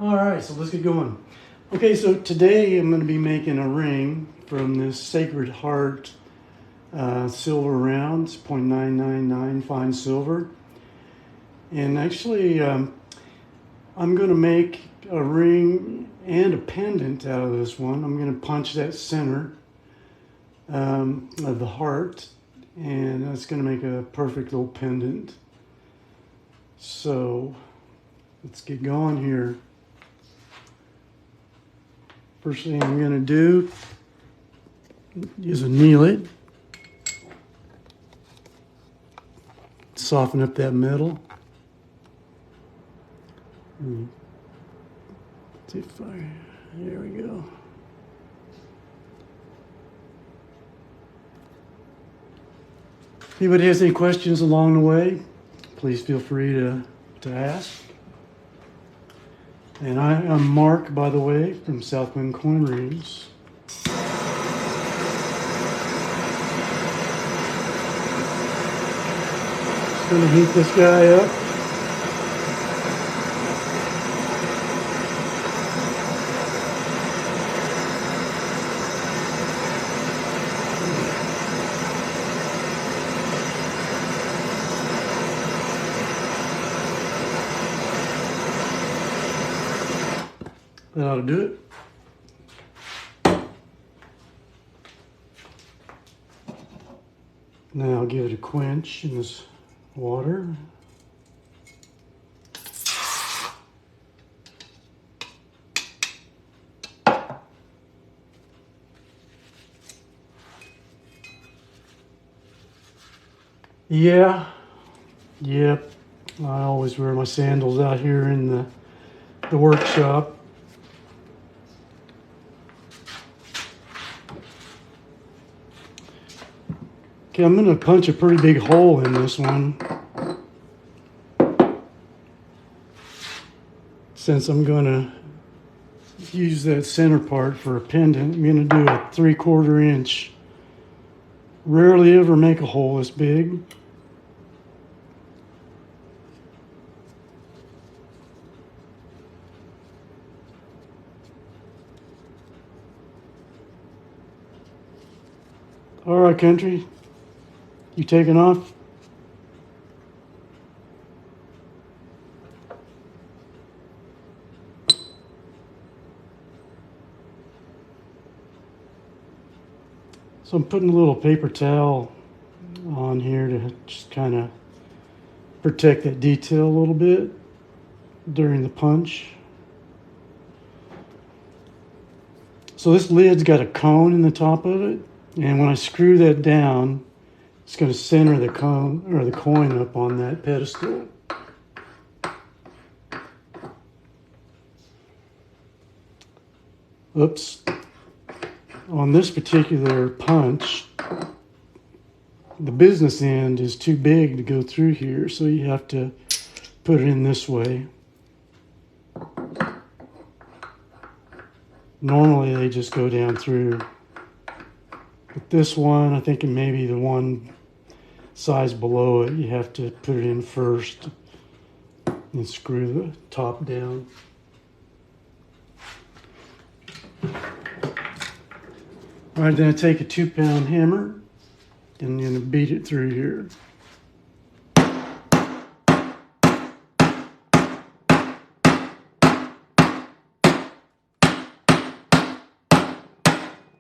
All right, so let's get going. Okay, so today I'm going to be making a ring from this Sacred Heart silver round. It's 0.999 fine silver. And actually, I'm going to make a ring and a pendant out of this one. I'm going to punch that center of the heart, and that's going to make a perfect little pendant. So let's get going here. First thing I'm going to do is anneal it. Soften up that metal. See if there we go. If anybody has any questions along the way, please feel free to ask. And I'm Mark, by the way, from Southwind Coin Rings. Just going to heat this guy up. That ought to do it. Now I'll give it a quench in this water. Yep. I always wear my sandals out here in the workshop. Okay, I'm going to punch a pretty big hole in this one. Since I'm going to use that center part for a pendant, I'm going to do a 3/4 inch. Rarely ever make a hole this big. All right, country. You taking off? So I'm putting a little paper towel on here to just kind of protect that detail a little bit during the punch. So this lid's got a cone in the top of it, and when I screw that down, it's going to center the cone or the coin up on that pedestal. Oops. On this particular punch, the business end is too big to go through here, so you have to put it in this way. Normally they just go down through. But this one, I think it may be the one size below it, you have to put it in first and screw the top down. All right, then I take a 2-pound hammer and I'm going to beat it through here.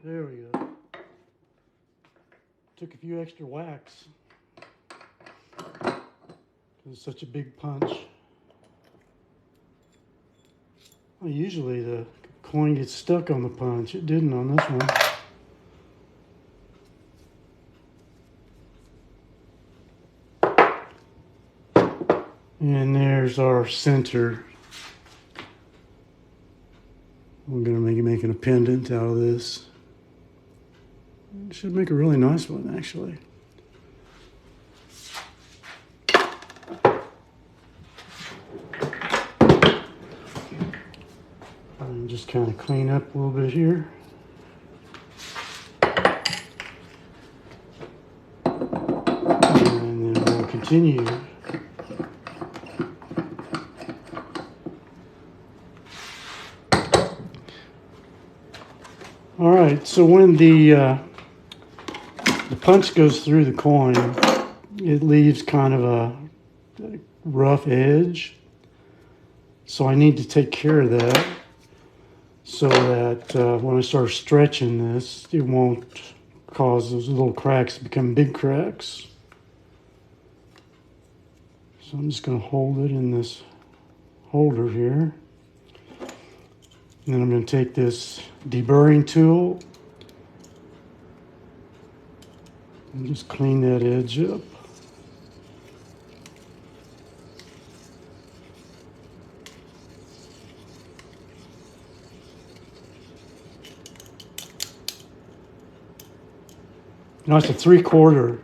There we go. Took a few extra whacks. It's such a big punch. Well, usually the coin gets stuck on the punch. It didn't on this one. And there's our center. I'm going to be making a pendant out of this. It should make a really nice one, actually. And just kind of clean up a little bit here. And then we'll continue. All right, so when the punch goes through the coin, it leaves kind of a rough edge. So I need to take care of that so that when I start stretching this, it won't cause those little cracks to become big cracks. So I'm just going to hold it in this holder here. And then I'm going to take this deburring tool and just clean that edge up. Now it's a three-quarter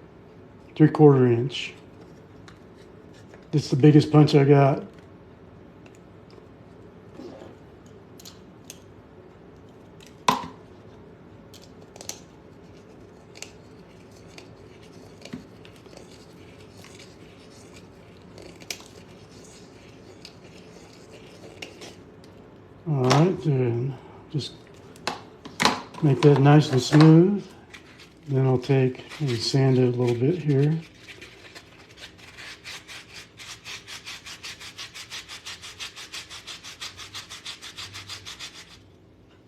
inch. This is the biggest punch I got. All right, then just make that nice and smooth. Then I'll take and sand it a little bit here.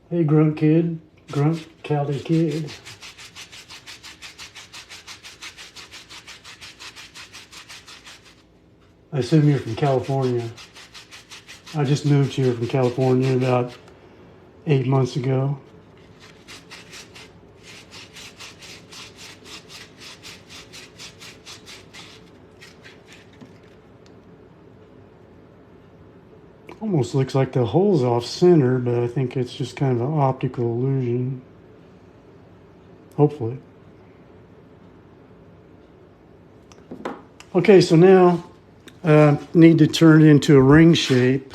Hey, Grunt Kid, Grunt Cali Kid. I assume you're from California. I just moved here from California about 8 months ago. Almost looks like the hole's off center, but I think it's just kind of an optical illusion. Hopefully. Okay, so now need to turn it into a ring shape.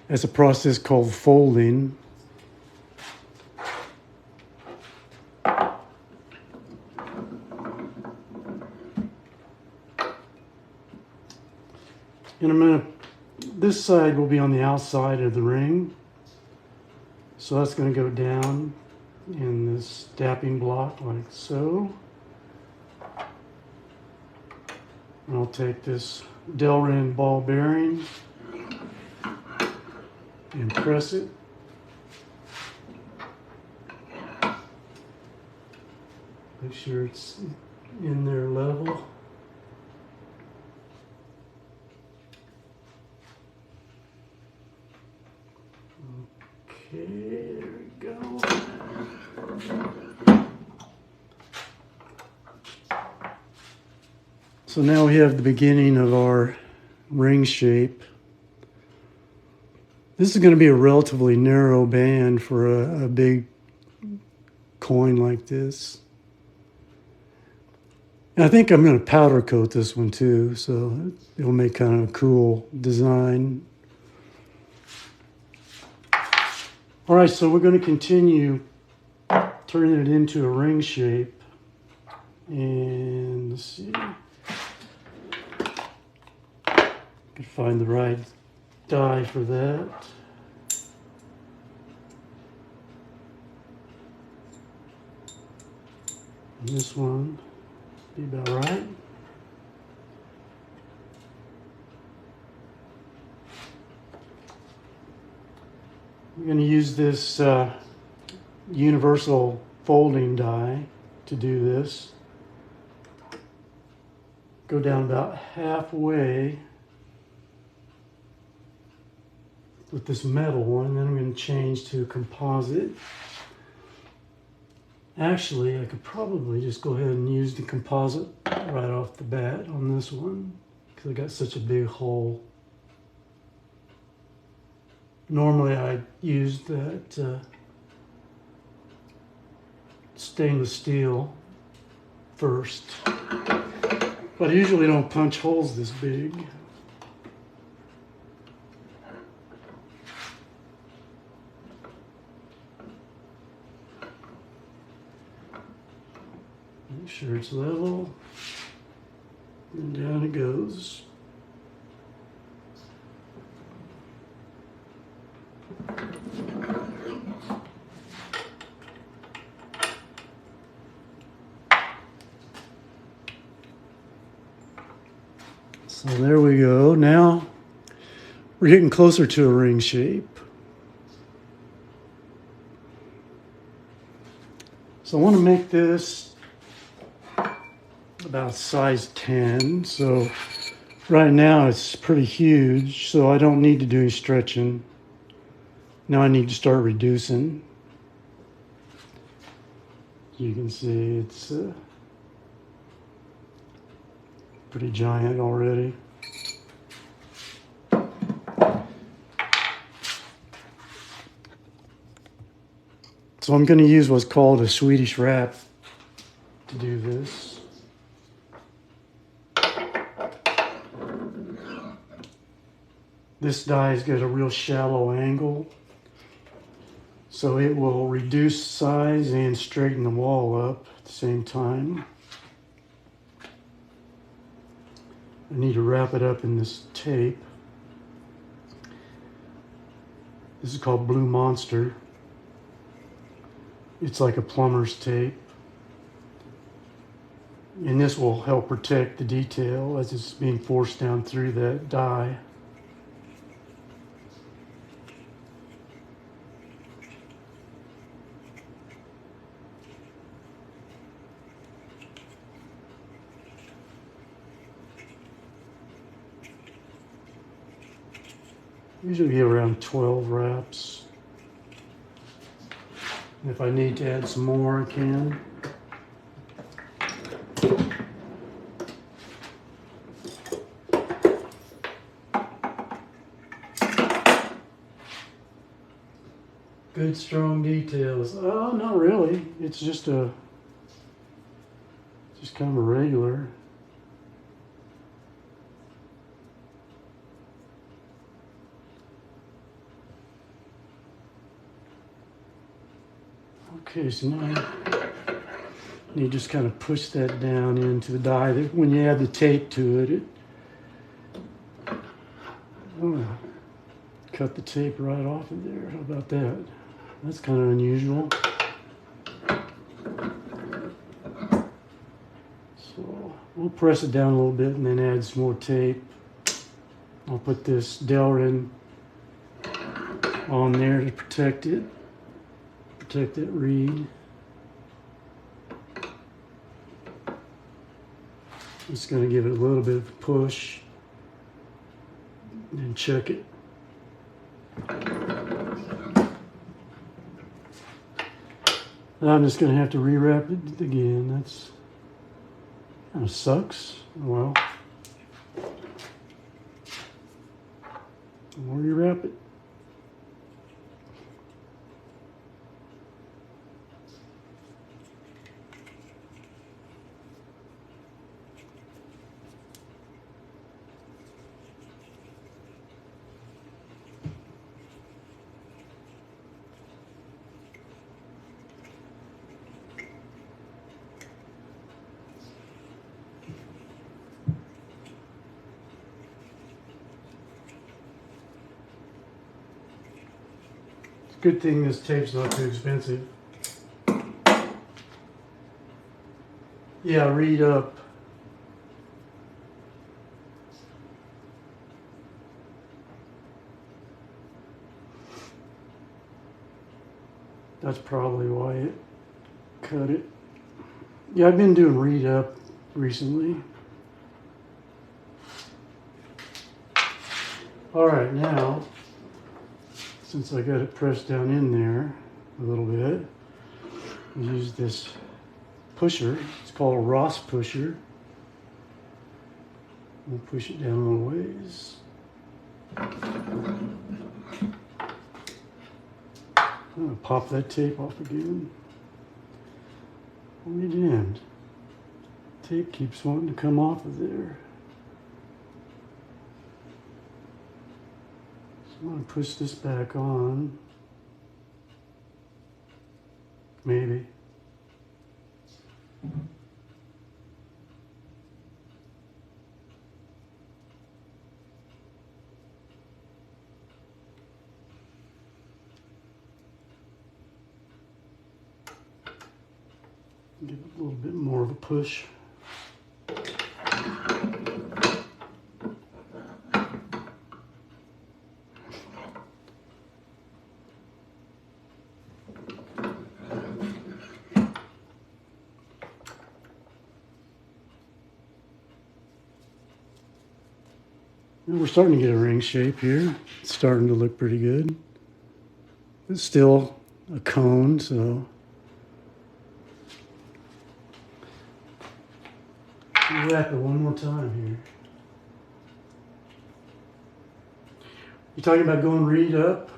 That's a process called folding. And this side will be on the outside of the ring. So that's going to go down in this dapping block like so. And I'll take this Delrin ball bearing and press it. Make sure it's in there level. Okay, there we go. So now we have the beginning of our ring shape. This is going to be a relatively narrow band for a big coin like this. And I think I'm going to powder coat this one too, so it'll make kind of a cool design. All right, so we're going to continue turning it into a ring shape. And let's see. I can find the right die for that. And this one be about right. We're going to use this universal folding die to do this. Go down about halfway with this metal one, and then I'm going to change to composite. Actually, I could probably just go ahead and use the composite right off the bat on this one because I got such a big hole. Normally I use that stainless steel first, but I usually don't punch holes this big. Make sure it's level, and down it goes. So there we go. Now we're getting closer to a ring shape. So I want to make this about size 10. So right now it's pretty huge, so I don't need to do any stretching. Now I need to start reducing. You can see it's pretty giant already. So I'm going to use what's called a Swedish wrap to do this. This die's got a real shallow angle, so it will reduce size and straighten the wall up at the same time. I need to wrap it up in this tape. This is called Blue Monster. It's like a plumber's tape. And this will help protect the detail as it's being forced down through that die. Usually get around 12 wraps. If I need to add some more, I can. Good strong details. Oh, not really. It's just kind of a regular. Okay, so now you just kind of push that down into the die. When you add the tape to it, cut the tape right off of there. How about that? That's kind of unusual. So we'll press it down a little bit and then add some more tape. I'll put this Delrin on there to protect it. Protect that reed. Just going to give it a little bit of a push and check it. I'm just going to have to rewrap it again. That's kind of sucks. Well, we'll rewrap it. Good thing this tape's not too expensive. Yeah, read up. That's probably why it cut it. Yeah, I've been doing read up recently. All right, now, since I got it pressed down in there a little bit, I use this pusher. It's called a Ross pusher. We'll push it down a little ways. I'm gonna pop that tape off again. On the end. Tape keeps wanting to come off of there. I'm going to push this back on. Maybe. Give it a little bit more of a push. We're starting to get a ring shape here. It's starting to look pretty good. It's still a cone, so we'll wrap it one more time here. You talking about going reed up?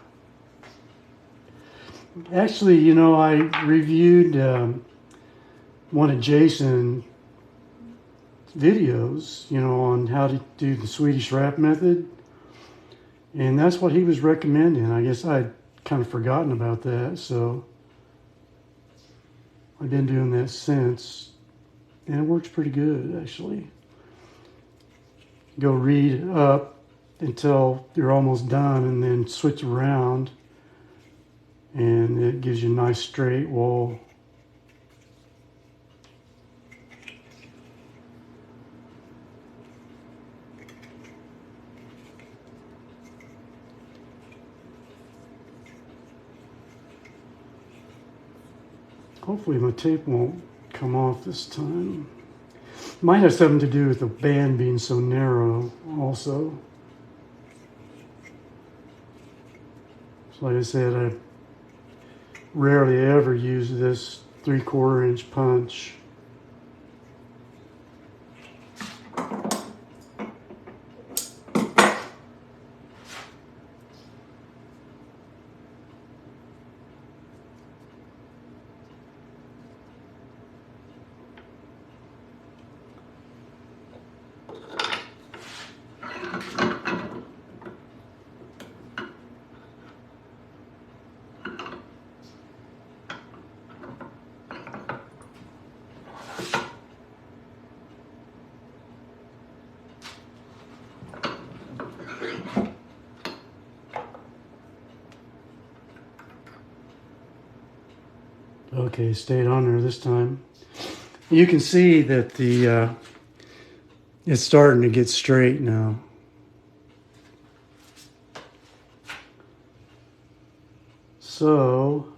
Actually, you know, I reviewed one of Jason's videos, you know, on how to do the Swedish wrap method. And that's what he was recommending. I guess I'd kind of forgotten about that, so I've been doing that since. And it works pretty good, actually. Go reed up until you're almost done and then switch around. And it gives you a nice straight wool. Hopefully my tape won't come off this time. Might have something to do with the band being so narrow also. So like I said, I rarely ever use this 3/4 inch punch. Okay, stayed on there this time. You can see that the it's starting to get straight now. So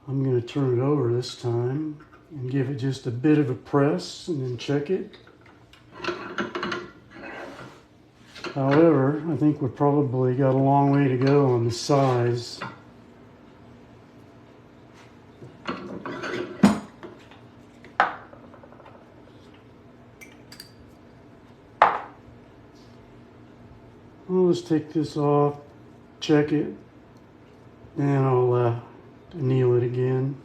I'm going to turn it over this time and give it just a bit of a press and then check it. However, I think we've probably got a long way to go on the size. I'll just take this off, check it, and I'll anneal it again.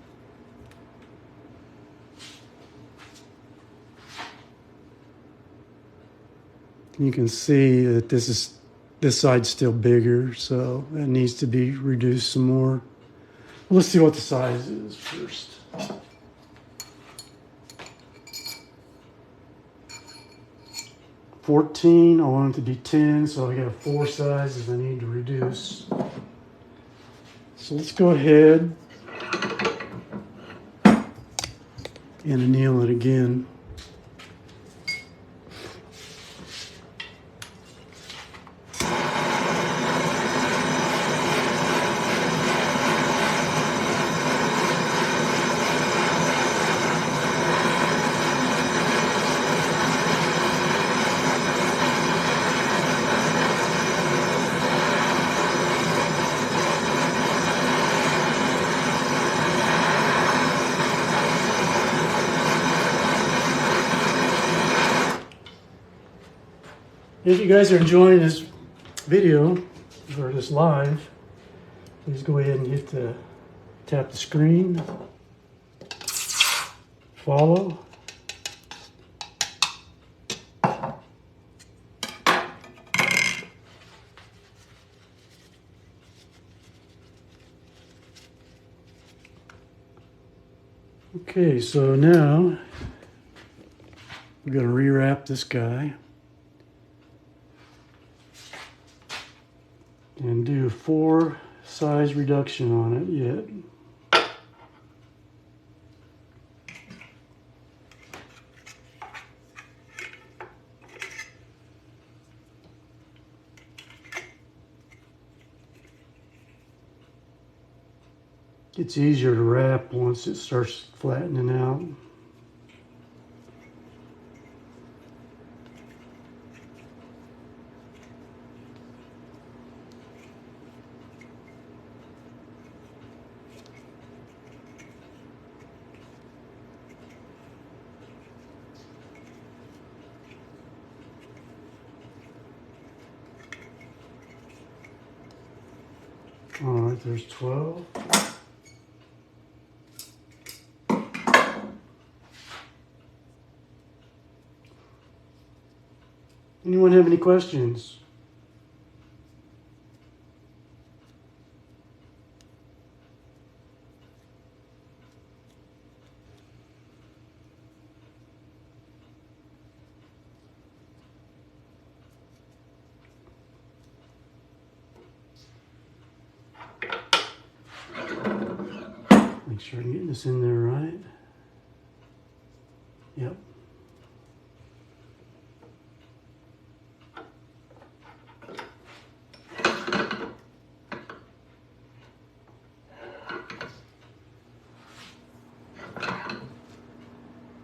You can see that this side's still bigger, so that needs to be reduced some more. Let's see what the size is first. I want it to be 10, so I got 4 sizes I need to reduce. So let's go ahead and anneal it again. If you guys are enjoying this video or this live, please go ahead and tap the screen, follow. Okay, so now we're going to rewrap this guy and do a 4 size reduction on it yet. It's easier to wrap once it starts flattening out. All right, there's 12. Anyone have any questions? Make sure I'm getting this in there right. Yep.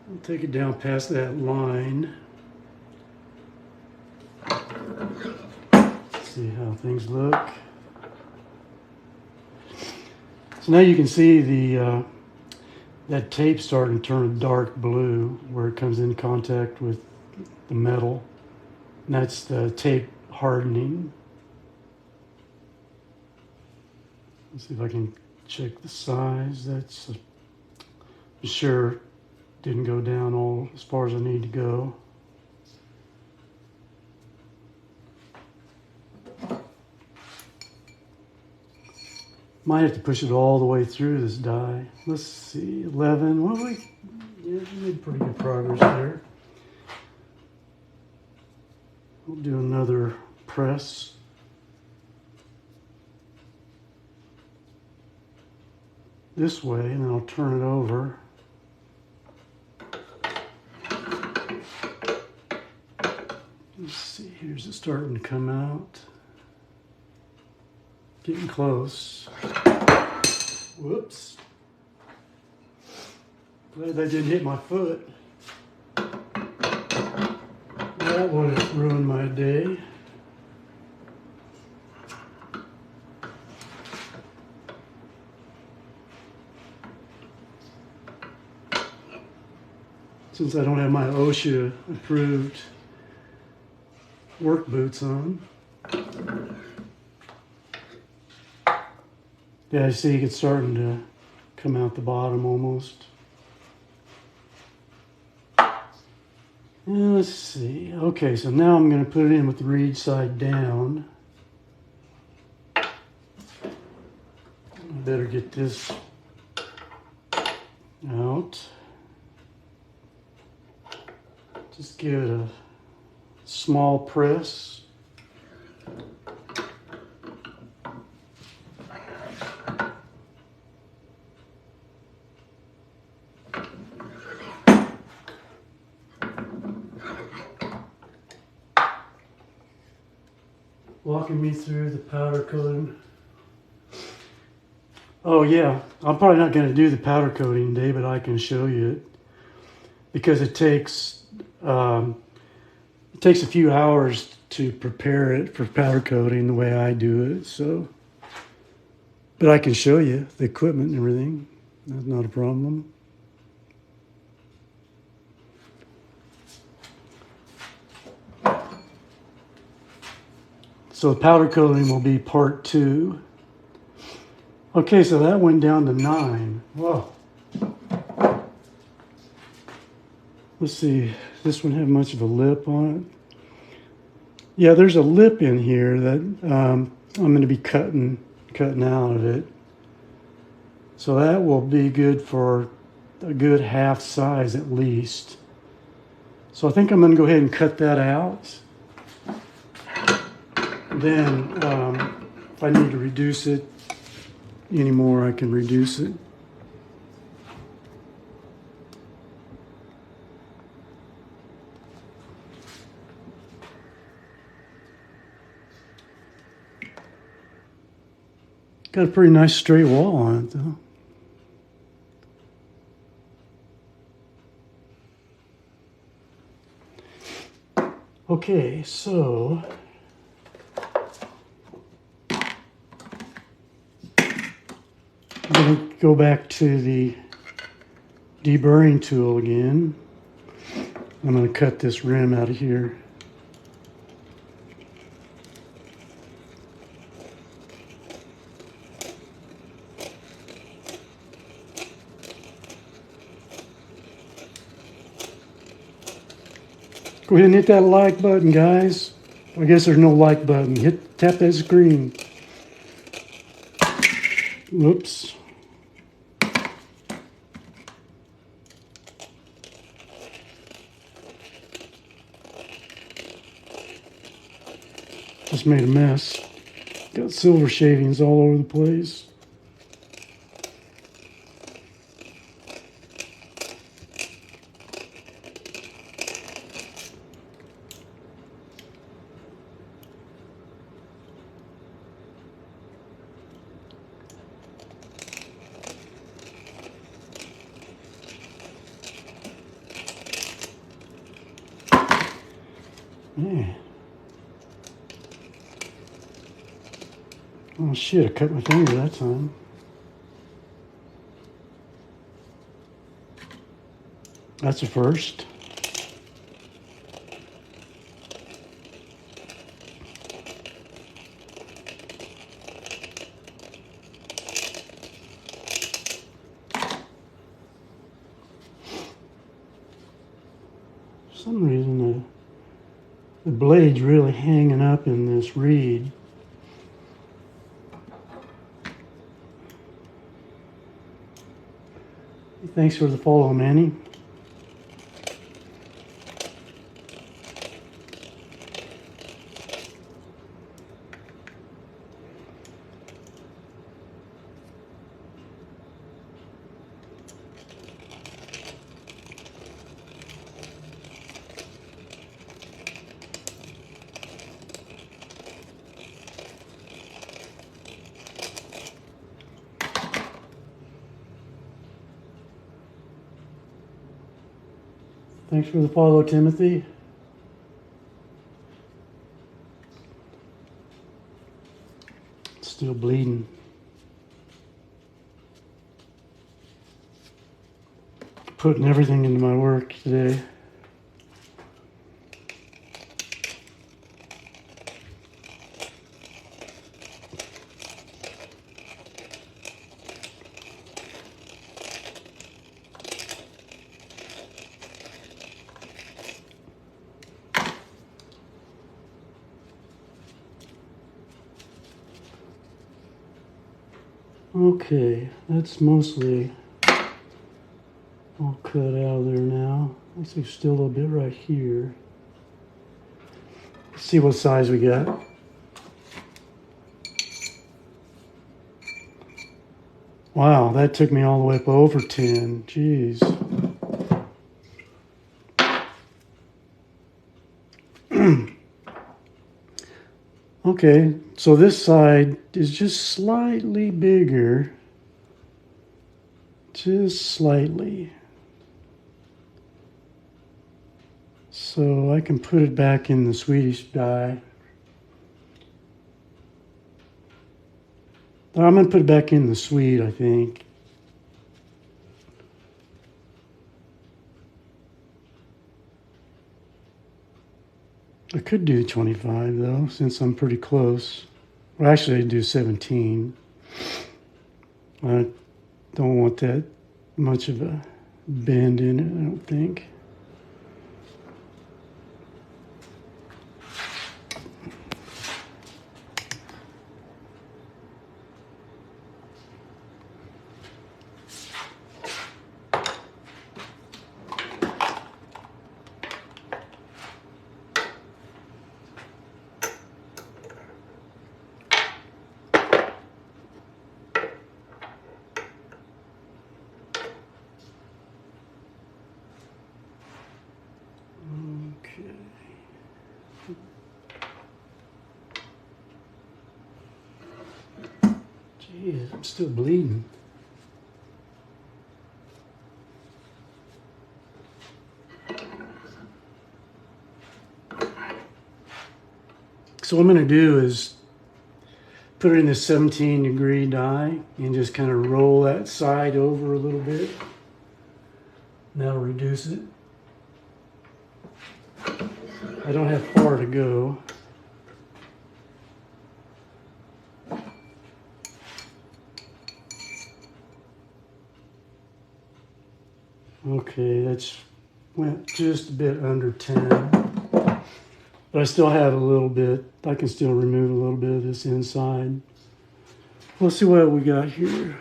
I'll take it down past that line. See how things look. So now you can see the that tape starting to turn dark blue where it comes in contact with the metal. And that's the tape hardening. Let's see if I can check the size. That's sure didn't go down all as far as I need to go. Might have to push it all the way through this die. Let's see, 11. Well, we made pretty good progress there. We'll do another press. This way, and then I'll turn it over. Let's see, here's it starting to come out. Getting close. Whoops. Glad that didn't hit my foot. That would have ruined my day. Since I don't have my OSHA approved work boots on. Yeah, I see it's starting to come out the bottom almost. And let's see. Okay, so now I'm going to put it in with the reed side down. I better get this out. Just give it a small press. Walking me through the powder coating. Oh yeah, I'm probably not going to do the powder coating today, but I can show you it because it takes a few hours to prepare it for powder coating the way I do it. So, but I can show you the equipment and everything. That's not a problem. So the powder coating will be part 2. Okay, so that went down to 9. Whoa. Let's see, this one have much of a lip on it? Yeah, there's a lip in here that I'm going to be cutting out of it. So that will be good for a good half size at least. So I think I'm going to go ahead and cut that out. Then if I need to reduce it anymore, I can reduce it. Got a pretty nice straight wall on it though. Okay, so I'm going to go back to the deburring tool again. I'm going to cut this rim out of here. Go ahead and hit that like button, guys. I guess there's no like button. Tap that screen. Whoops. Just made a mess. Got silver shavings all over the place. Yeah. Oh shit, I cut my finger that time. That's a first. For some reason the blade's really hanging up in this reed. Thanks for the follow, Manny. Thanks for the follow, Timothy. Still bleeding. Putting everything into my work today. Okay, that's mostly all cut out of there now. Looks like still a little bit right here. Let's see what size we got. Wow, that took me all the way up over 10. Jeez. Okay, so this side is just slightly bigger. Just slightly. So I can put it back in the Swedish die. I'm going to put it back in the Swede, I think. I could do 25 though, since I'm pretty close. Well, actually, I'd do 17. I don't want that much of a bend in it, I don't think. Jeez, I'm still bleeding. So what I'm going to do is put it in this 17-degree die and just kind of roll that side over a little bit. And that'll reduce it. I don't have far to go. Okay, that's went just a bit under 10. But I still have a little bit. I can still remove a little bit of this inside. Let's see what we got here.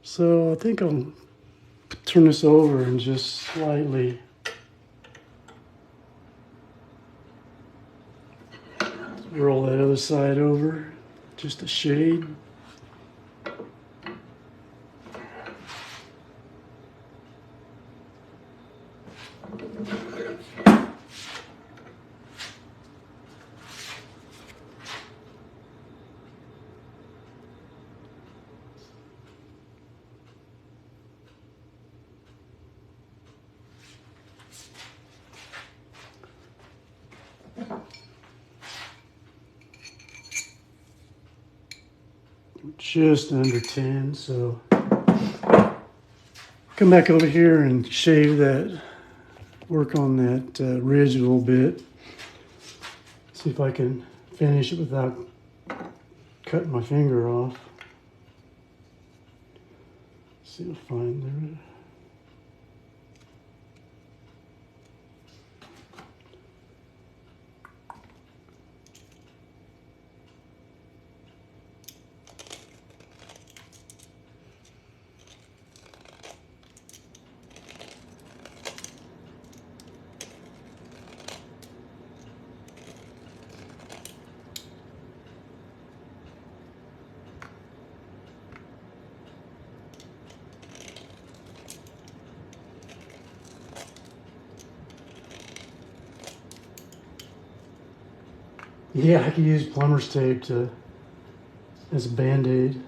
So I think I'll turn this over and just slightly roll that other side over, just a shade. Just under 10, so come back over here and shave that, work on that ridge a little bit. See if I can finish it without cutting my finger off. See if I find there. Yeah, I could use plumber's tape as a band-aid.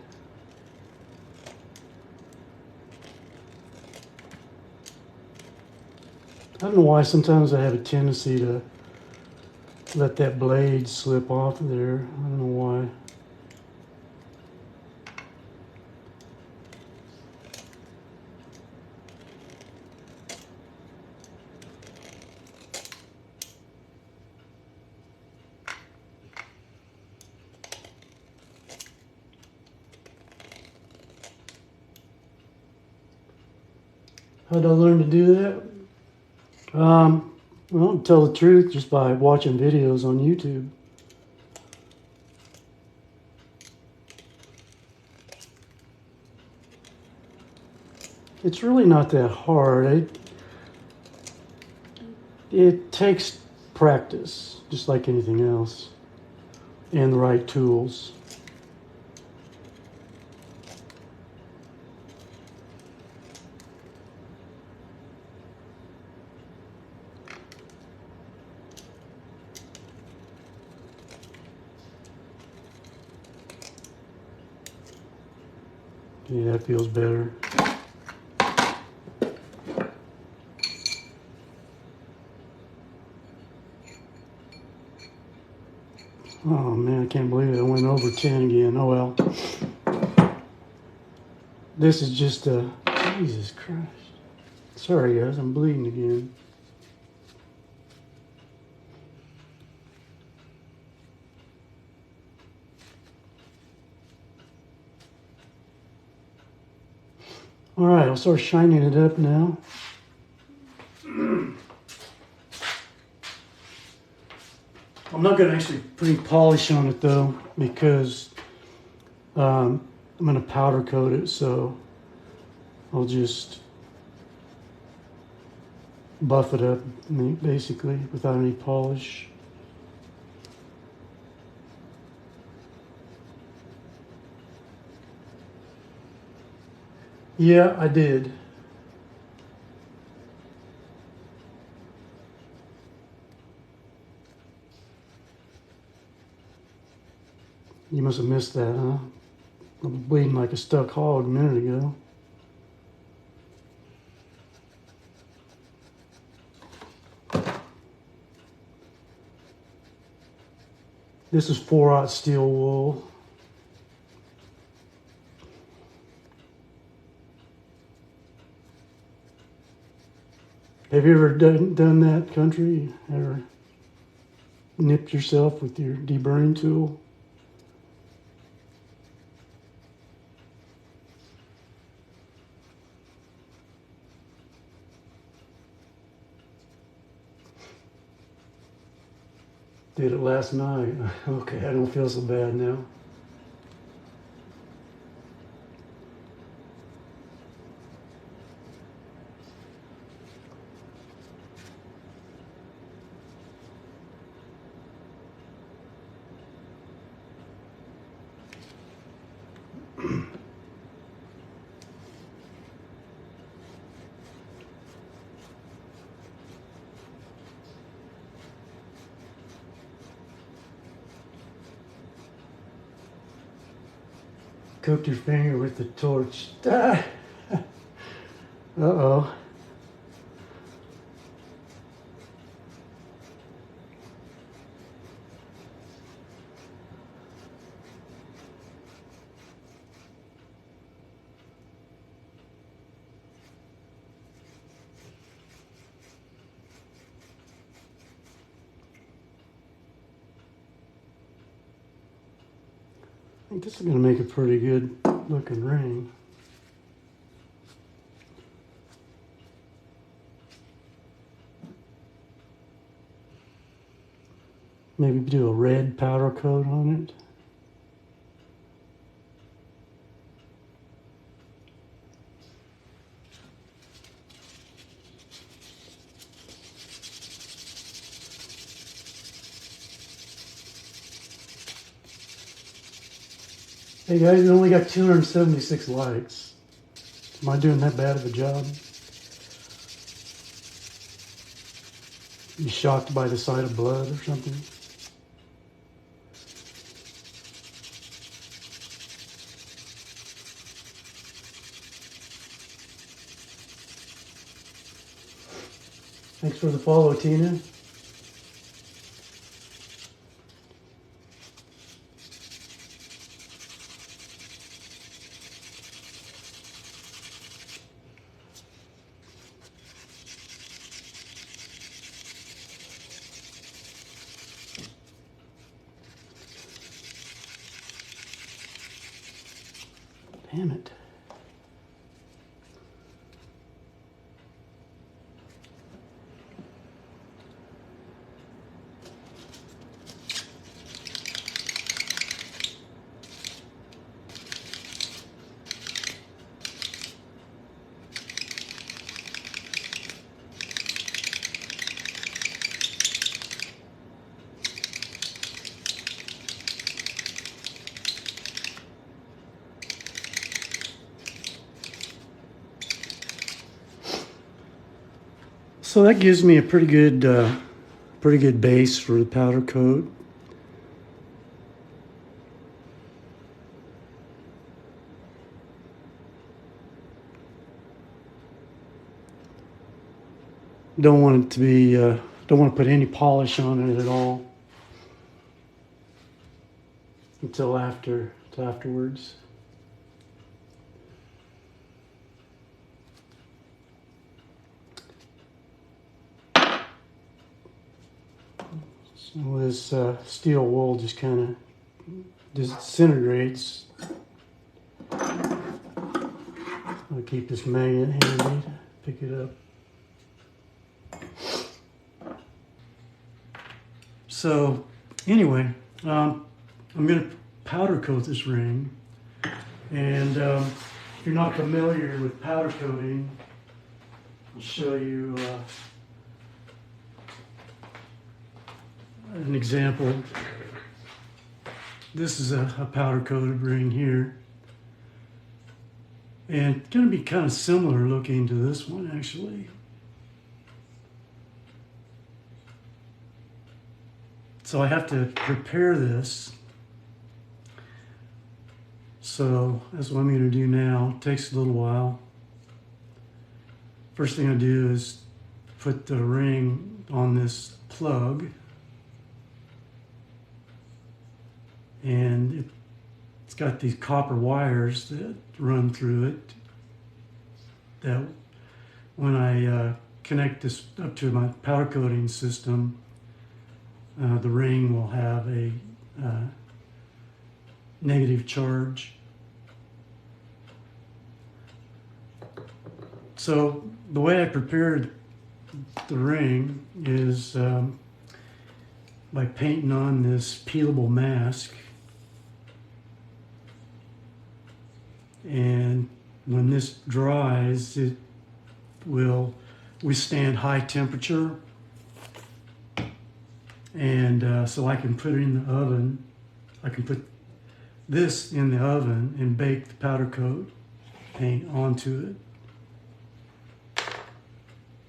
I don't know why sometimes I have a tendency to let that blade slip off of there. I don't know why. How did I learn to do that? Well, to tell the truth, just by watching videos on YouTube. It's really not that hard. It takes practice, just like anything else, and the right tools. Yeah, that feels better. Oh man, I can't believe it. I went over 10 again. Oh well. This is just a... Jesus Christ. Sorry guys, I'm bleeding again. All right, I'll start shining it up now. I'm not going to actually put any polish on it though, because I'm going to powder coat it, so I'll just buff it up basically without any polish. Yeah, I did. You must have missed that, huh? I was bleeding like a stuck hog a minute ago. This is 4/0 steel wool. Have you ever done that, Country? Ever nipped yourself with your deburring tool? Did it last night. Okay, I don't feel so bad now. Cooked your finger with the torch. Ah. Uh-oh. I think this is going to make a pretty good looking ring. Maybe do a red powder coat on it. Hey guys, it only got 276 likes. Am I doing that bad of a job? You shocked by the sight of blood or something? Thanks for the follow, Tina. Damn it. So that gives me a pretty good base for the powder coat. Don't want it to be, don't want to put any polish on it at all until afterwards. So this steel wool just kind of disintegrates. I'll keep this magnet handy to pick it up. So anyway, I'm going to powder coat this ring. And if you're not familiar with powder coating, I'll show you an example. This is a powder coated ring here. And it's going to be kind of similar looking to this one actually. So I have to prepare this. So that's what I'm going to do now. It takes a little while. First thing I do is put the ring on this plug. And it's got these copper wires that run through it. That when I connect this up to my powder coating system, the ring will have a negative charge. So the way I prepared the ring is by painting on this peelable mask. And when this dries, it will withstand high temperature. And so I can put it in the oven. I can put this in the oven and bake the powder coat paint onto it.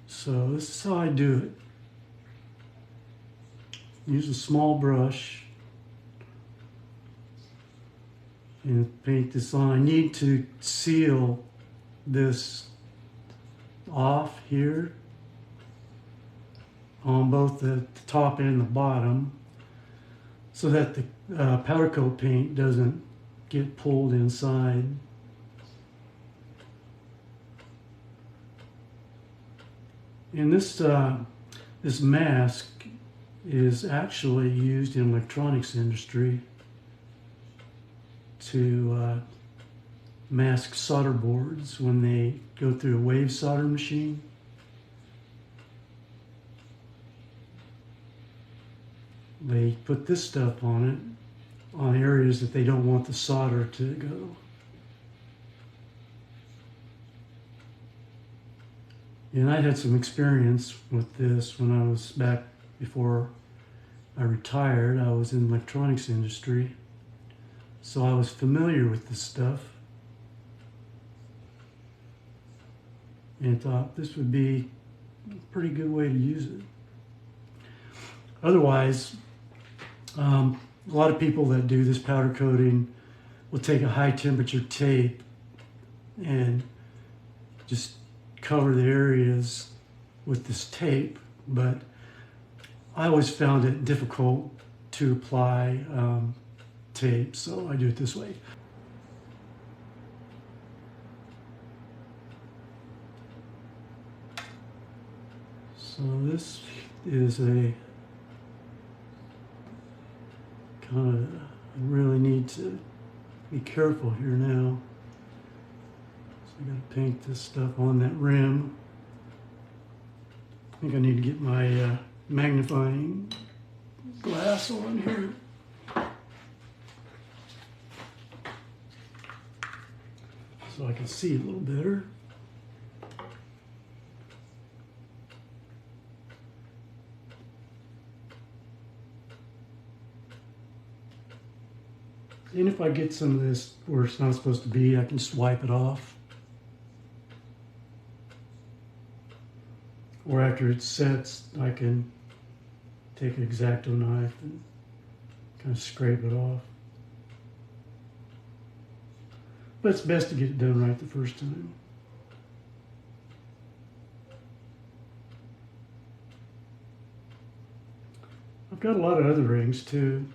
So this is how I do it. Use a small brush and paint this on. I need to seal this off here on both the top and the bottom so that the powder coat paint doesn't get pulled inside. And this mask is actually used in the electronics industry to mask solder boards when they go through a wave solder machine. They put this stuff on it, on areas that they don't want the solder to go. And I had some experience with this when I was back before I retired. I was in the electronics industry, so I was familiar with this stuff and thought this would be a pretty good way to use it. Otherwise, a lot of people that do this powder coating will take a high temperature tape and just cover the areas with this tape, but I always found it difficult to apply tape, so I do it this way. So this is a kind of, I really need to be careful here now. So I gotta paint this stuff on that rim. I think I need to get my magnifying glass on here so I can see a little better. And if I get some of this where it's not supposed to be, I can just wipe it off. Or after it sets, I can take an X-Acto knife and kind of scrape it off. But it's best to get it done right the first time. I've got a lot of other rings too.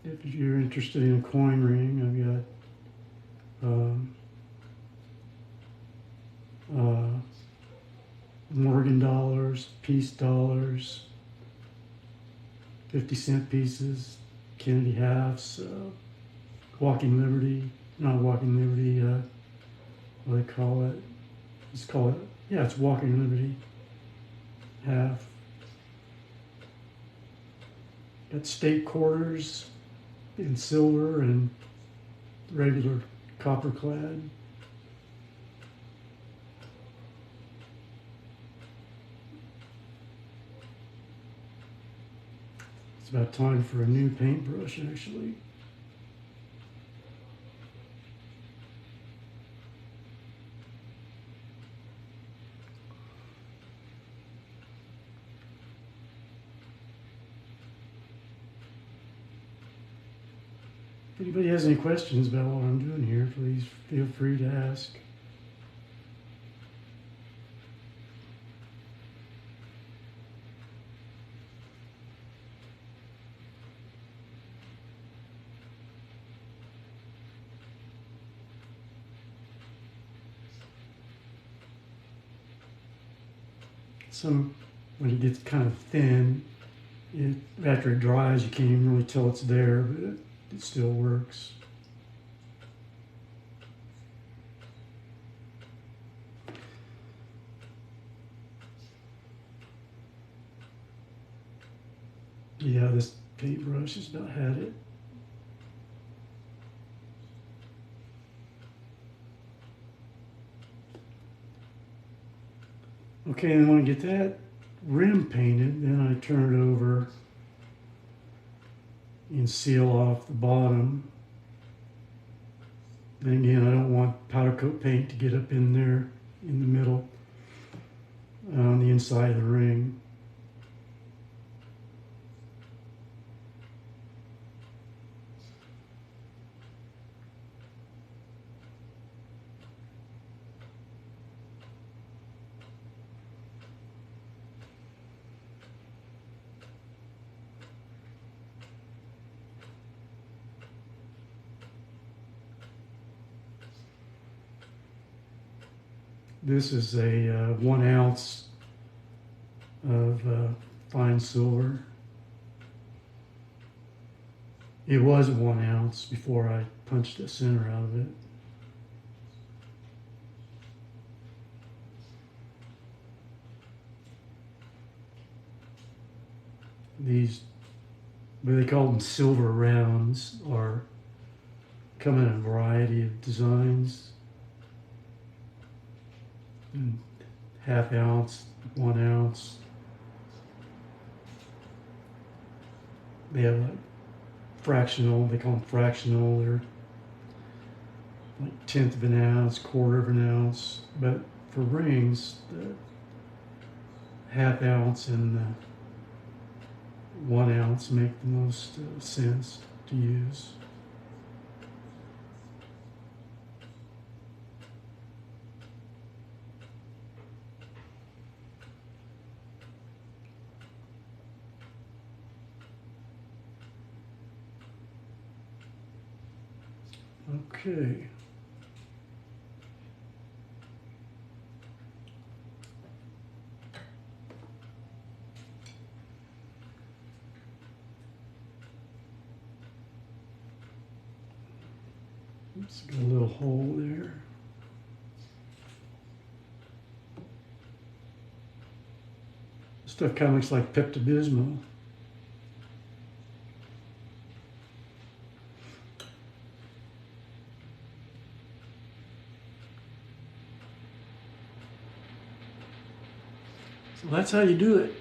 If you're interested in a coin ring, I've got Morgan dollars, piece dollars, 50-cent pieces, Kennedy halves, Walking Liberty, not Walking Liberty, what do they call it? Let's call it, yeah, it's Walking Liberty half. Got state quarters in silver and regular copper clad. It's about time for a new paintbrush, actually. If anybody has any questions about what I'm doing here, please feel free to ask. When it gets kind of thin, after it dries, you can't even really tell it's there, but it still works. Yeah, this paintbrush has about had it. Okay, and when I get that rim painted, then I turn it over and seal off the bottom. And again, I don't want powder coat paint to get up in there in the middle on the inside of the ring. This is a 1 ounce of fine silver. It was 1 ounce before I punched the center out of it. These, what they call them, silver rounds, are come in a variety of designs. And 1/2 ounce, 1 ounce. They have like fractional, they call them fractional, they're like 1/10 of an ounce, 1/4 of an ounce. But for rings, the 1/2 ounce and the 1 ounce make the most sense to use. Okay. Oops, got a little hole there. Stuff kind of looks like Pepto-Bismol. So that's how you do it.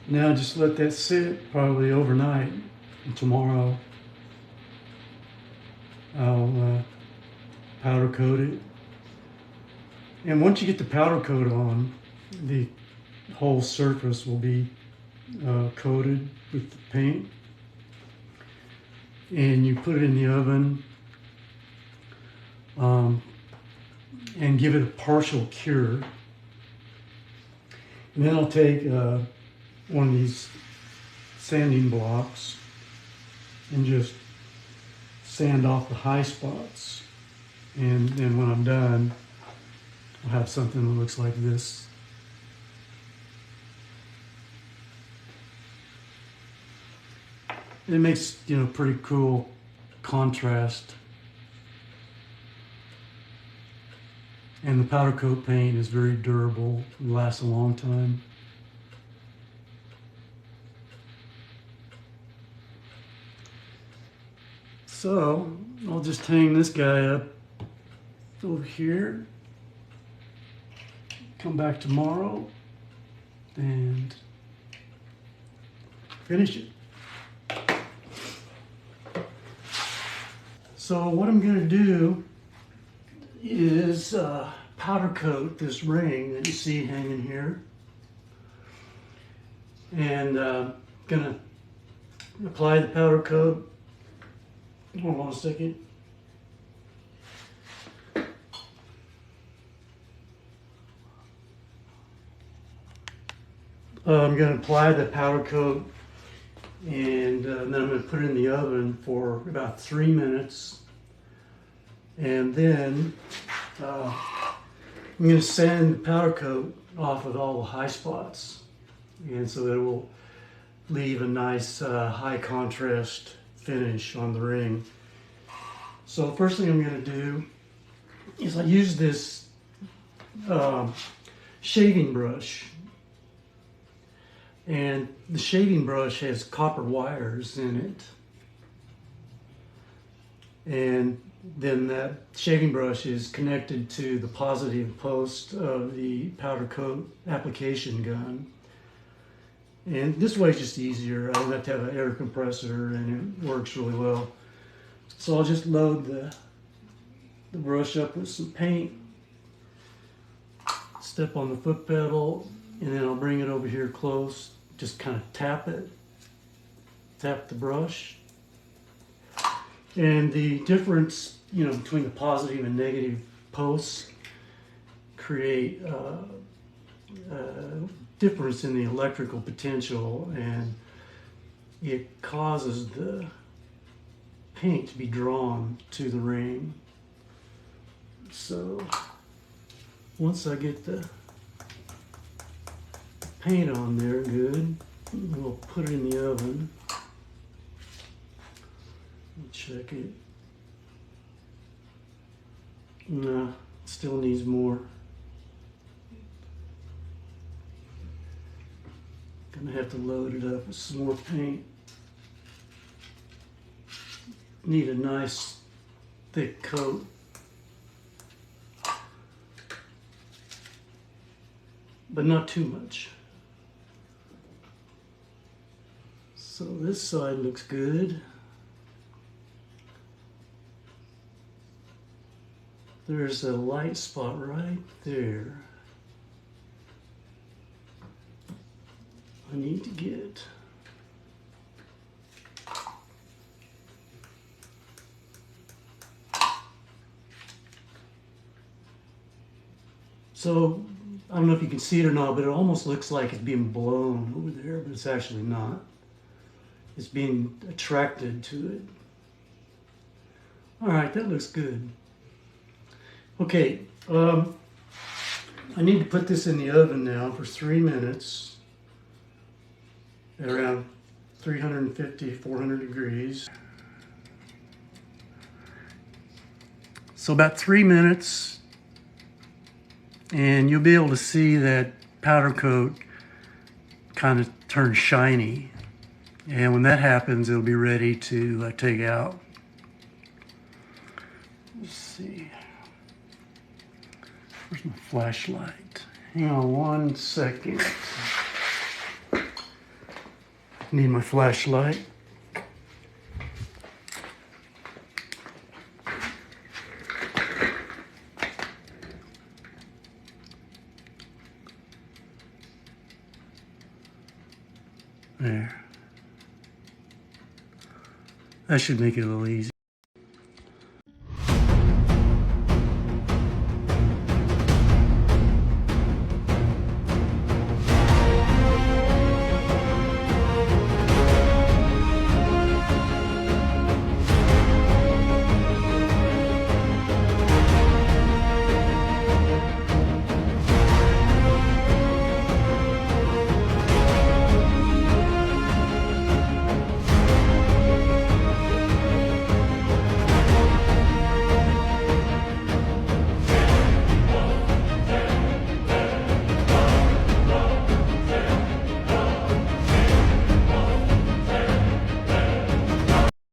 Now just let that sit probably overnight, and tomorrow I'll powder coat it. And once you get the powder coat on, the whole surface will be coated with the paint. And you put it in the oven and give it a partial cure. And then I'll take one of these sanding blocks and just sand off the high spots. And then when I'm done, I'll have something that looks like this. It makes, pretty cool contrast. And the powder coat paint is very durable, it lasts a long time. So I'll just hang this guy up over here, come back tomorrow and finish it. So what I'm going to do is powder coat this ring that you see hanging here, and gonna apply the powder coat. Hold on a second. I'm going to apply the powder coat, and then I'm going to put it in the oven for about 3 minutes, and then I'm going to sand the powder coat off of all the high spots, and so that it will leave a nice high contrast finish on the ring. So the first thing I'm going to do is I use this shaving brush. And the shaving brush has copper wires in it. And then that shaving brush is connected to the positive post of the powder coat application gun. And this way is just easier. I don't have to have an air compressor, and it works really well. So I'll just load the brush up with some paint, step on the foot pedal, and then I'll bring it over here close, just kind of tap the brush. And the difference, between the positive and negative posts create difference in the electrical potential, and it causes the paint to be drawn to the ring. So once I get the paint on there good, we'll put it in the oven. Check it. No, still needs more. Gonna have to load it up with some more paint. Need a nice thick coat. But not too much. So this side looks good. There's a light spot right there. I need to get. So I don't know if you can see it or not, but it almost looks like it's being blown over there, but it's actually not. It's being attracted to it. All right, that looks good. Okay, I need to put this in the oven now for 3 minutes at around 350, 400 degrees. So about 3 minutes, and you'll be able to see that powder coat kind of turn shiny. And when that happens, it'll be ready to take out. Let's see. Where's my flashlight? Hang on 1 second. Need my flashlight. There. That should make it a little easier.